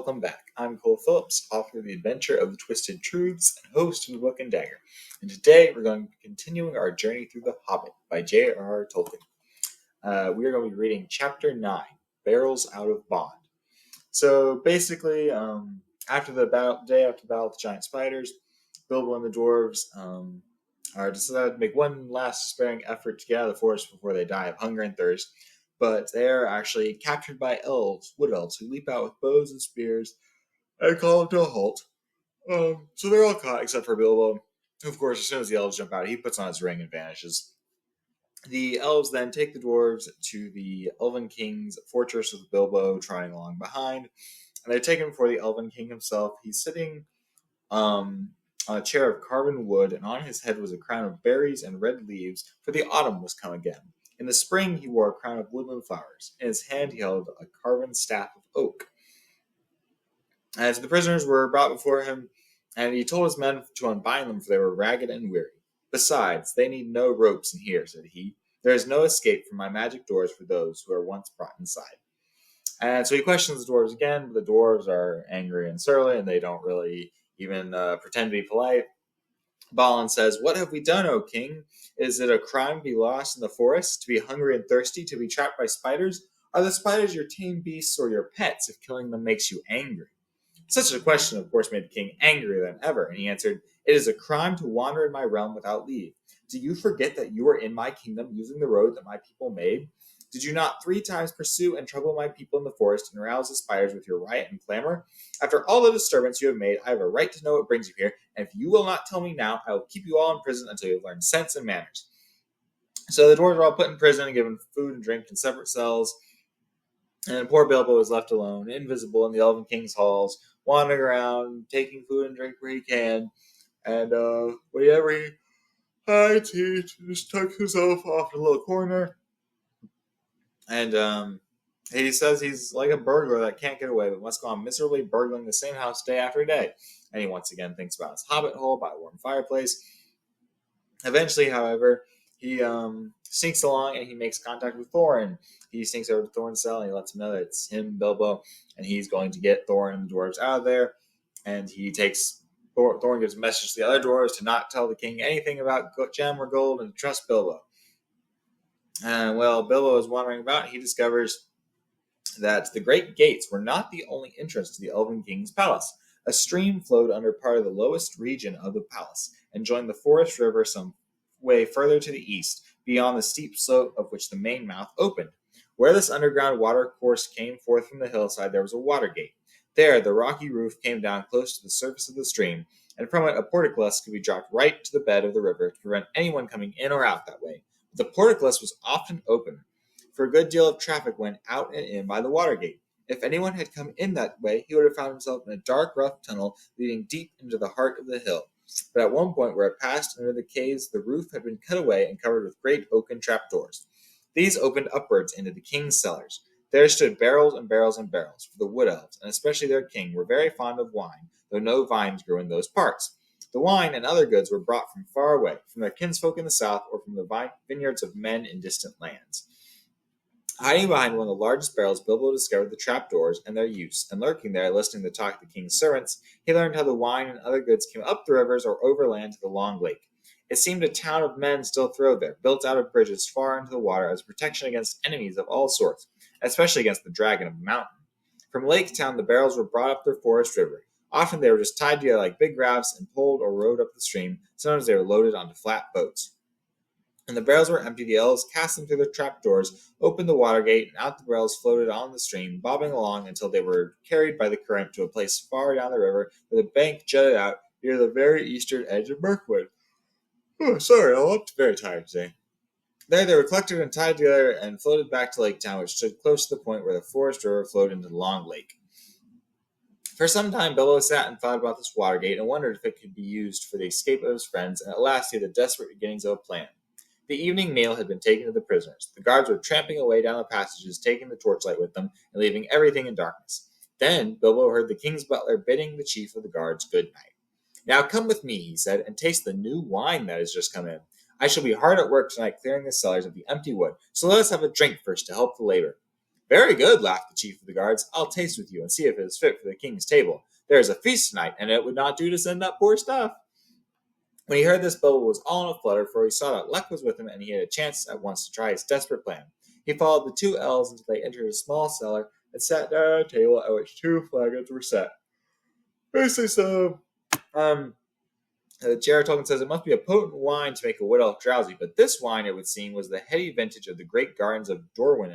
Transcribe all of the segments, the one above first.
welcome back. I'm Cole Phillips, author of The Adventure of the Twisted Truths and host of the Book and Dagger. And today we're going to be continuing our journey through The Hobbit by J.R.R. Tolkien. We are going to be reading Chapter 9, Barrels Out of Bond. So basically, after the battle with the giant spiders, Bilbo and the dwarves are decided to make one last despairing effort to get out of the forest before they die of hunger and thirst. But they are actually captured by wood elves, who leap out with bows and spears and call them to a halt. So they're all caught except for Bilbo, who, of course, as soon as the elves jump out, he puts on his ring and vanishes. The elves then take the dwarves to the Elven King's fortress with Bilbo trotting along behind, and they take him before the Elven King himself. He's sitting on a chair of carven wood, and on his head was a crown of berries and red leaves, for the autumn was come again. In the spring he wore a crown of woodland flowers. In his hand he held a carven staff of oak. As the prisoners were brought before him, and he told his men to unbind them, for they were ragged and weary. Besides, they need no ropes in here, said he. There is no escape from my magic doors for those who are once brought inside. And so he questions the dwarves again, but the dwarves are angry and surly, and they don't really even pretend to be polite. Balin says, "What have we done, O king? Is it a crime to be lost in the forest, to be hungry and thirsty, to be trapped by spiders? Are the spiders your tame beasts or your pets, if killing them makes you angry?" Such a question, of course, made the king angrier than ever, and he answered, "It is a crime to wander in my realm without leave. Do you forget that you were in my kingdom using the road that my people made? Did you not 3 times pursue and trouble my people in the forest and rouse the spiders with your riot and clamor? After all the disturbance you have made, I have a right to know what brings you here, and if you will not tell me now, I will keep you all in prison until you have learned sense and manners." So the dwarves were all put in prison and given food and drink in separate cells, and poor Bilbo was left alone, invisible in the Elven King's halls, wandering around, taking food and drink where he can, and whenever he hides, he just tucks himself off in a little corner. And he says he's like a burglar that can't get away, but must go on miserably burgling the same house day after day. And he once again thinks about his hobbit hole by a warm fireplace. Eventually, however, he sneaks along and he makes contact with Thorin. He sneaks over to Thorin's cell and he lets him know that it's him, Bilbo, and he's going to get Thorin and the dwarves out of there. And he takes Thorin gives a message to the other dwarves to not tell the king anything about gem or gold and to trust Bilbo. And while Bilbo is wandering about, he discovers that the great gates were not the only entrance to the Elven King's palace. A stream flowed under part of the lowest region of the palace and joined the forest river some way further to the east, beyond the steep slope of which the main mouth opened. Where this underground water course came forth from the hillside, there was a water gate. There, the rocky roof came down close to the surface of the stream, and from it a portcullis could be dropped right to the bed of the river to prevent anyone coming in or out that way. The portcullis was often open, for a good deal of traffic went out and in by the water gate. If anyone had come in that way, he would have found himself in a dark, rough tunnel leading deep into the heart of the hill. But at one point where it passed under the caves, the roof had been cut away and covered with great oaken trapdoors. These opened upwards into the king's cellars. There stood barrels and barrels and barrels, for the wood elves, and especially their king, were very fond of wine, though no vines grew in those parts. The wine and other goods were brought from far away, from their kinsfolk in the south, or from the vineyards of men in distant lands. Hiding behind one of the largest barrels, Bilbo discovered the trapdoors and their use, and lurking there, listening to the talk of the king's servants, he learned how the wine and other goods came up the rivers or overland to the long lake. It seemed a town of men still throve there, built out of bridges far into the water as protection against enemies of all sorts, especially against the dragon of the mountain. From Lake Town, the barrels were brought up the forest river. Often they were just tied together like big rafts and pulled or rowed up the stream. Sometimes they were loaded onto flat boats. When the barrels were empty, the elves cast them through the trapdoors, opened the water gate, and out the barrels floated on the stream, bobbing along until they were carried by the current to a place far down the river where the bank jutted out near the very eastern edge of Mirkwood. Oh, sorry, I'm very tired today. There they were collected and tied together and floated back to Lake Town, which stood close to the point where the forest river flowed into the long lake. For some time, Bilbo sat and thought about this water gate and wondered if it could be used for the escape of his friends, and at last he had the desperate beginnings of a plan. The evening meal had been taken to the prisoners. The guards were tramping away down the passages, taking the torchlight with them, and leaving everything in darkness. Then Bilbo heard the king's butler bidding the chief of the guards good night. "Now come with me," he said, "and taste the new wine that has just come in. I shall be hard at work tonight clearing the cellars of the empty wood, so let us have a drink first to help the labor." "Very good," laughed the chief of the guards. "I'll taste with you and see if it is fit for the king's table. There is a feast tonight, and it would not do to send that poor stuff." When he heard this, Bilbo was all in a flutter, for he saw that luck was with him, and he had a chance at once to try his desperate plan. He followed the two elves until they entered a small cellar and sat down at a table at which two flagons were set. Basically, Jared Tolkien says it must be a potent wine to make a wood elf drowsy, but this wine, it would seem, was the heady vintage of the great gardens of Dorwin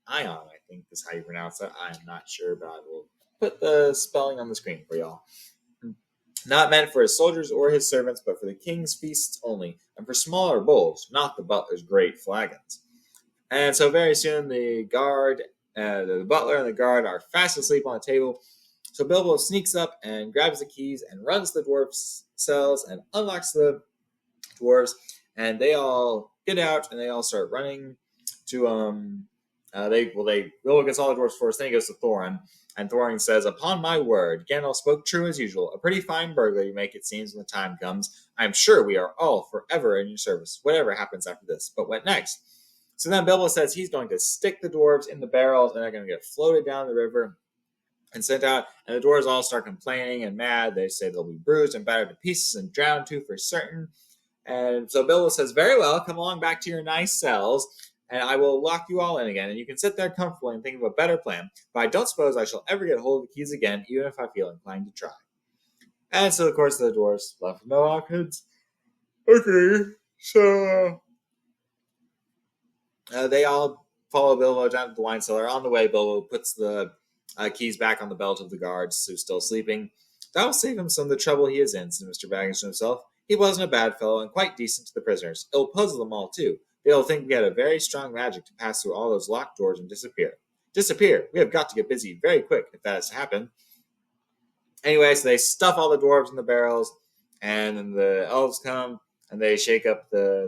Ion, I think is how you pronounce that. I'm not sure, but I will put the spelling on the screen for y'all. Not meant for his soldiers or his servants, but for the king's feasts only, and for smaller bowls, not the butler's great flagons. And so very soon the butler and the guard are fast asleep on the table. So Bilbo sneaks up and grabs the keys and runs to the dwarves' cells and unlocks the dwarves, and they all get out and they all start running to Bilbo gets all the dwarves first, then he goes to Thorin, and Thorin says, "Upon my word, Gandalf spoke true as usual. A pretty fine burglar you make, it seems, when the time comes. I am sure we are all forever in your service, whatever happens after this. But what next?" So then Bilbo says he's going to stick the dwarves in the barrels, and they're going to get floated down the river and sent out, and the dwarves all start complaining and mad. They say they'll be bruised and battered to pieces and drowned too for certain. And so Bilbo says, "Very well, come along back to your nice cells, and I will lock you all in again, and you can sit there comfortably and think of a better plan, but I don't suppose I shall ever get hold of the keys again, even if I feel inclined to try." And so, of course, the dwarves left with no options. Okay, so they all follow Bilbo down to the wine cellar. On the way, Bilbo puts the keys back on the belt of the guards who's still sleeping. "That will save him some of the trouble he is in," said Mr. Baggins to himself. "He wasn't a bad fellow, and quite decent to the prisoners. It'll puzzle them all, too. They'll think we had a very strong magic to pass through all those locked doors and disappear. Disappear! We have got to get busy very quick if that is to happen." Anyway, so they stuff all the dwarves in the barrels, and then the elves come and they wake up the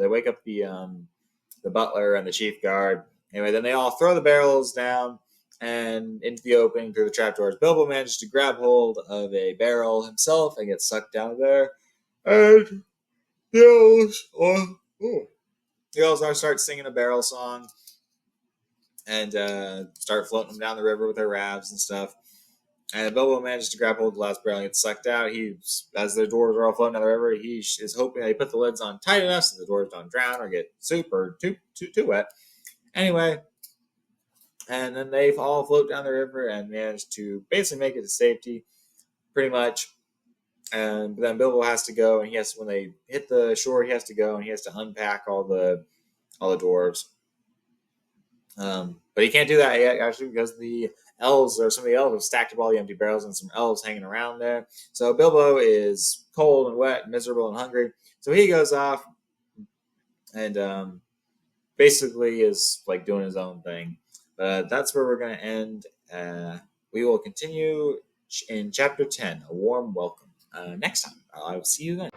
butler and the chief guard. Anyway, then they all throw the barrels down and into the opening through the trapdoors. Bilbo manages to grab hold of a barrel himself and gets sucked down there. And the elves start singing a barrel song and start floating them down the river with their rafts and stuff. And Bilbo manages to grab hold of the last barrel and gets sucked out. As the dwarves are all floating down the river, he is hoping they put the lids on tight enough so the dwarves don't drown or get super too wet. Anyway, and then they all float down the river and manage to basically make it to safety, pretty much. And then Bilbo has to go, and when they hit the shore, he has to go and he has to unpack all the dwarves. But he can't do that yet, actually, because some of the elves have stacked up all the empty barrels and some elves hanging around there. So Bilbo is cold and wet, miserable and hungry. So he goes off and basically is like doing his own thing. But that's where we're going to end. We will continue in Chapter 10, A Warm Welcome, next time. I will see you then.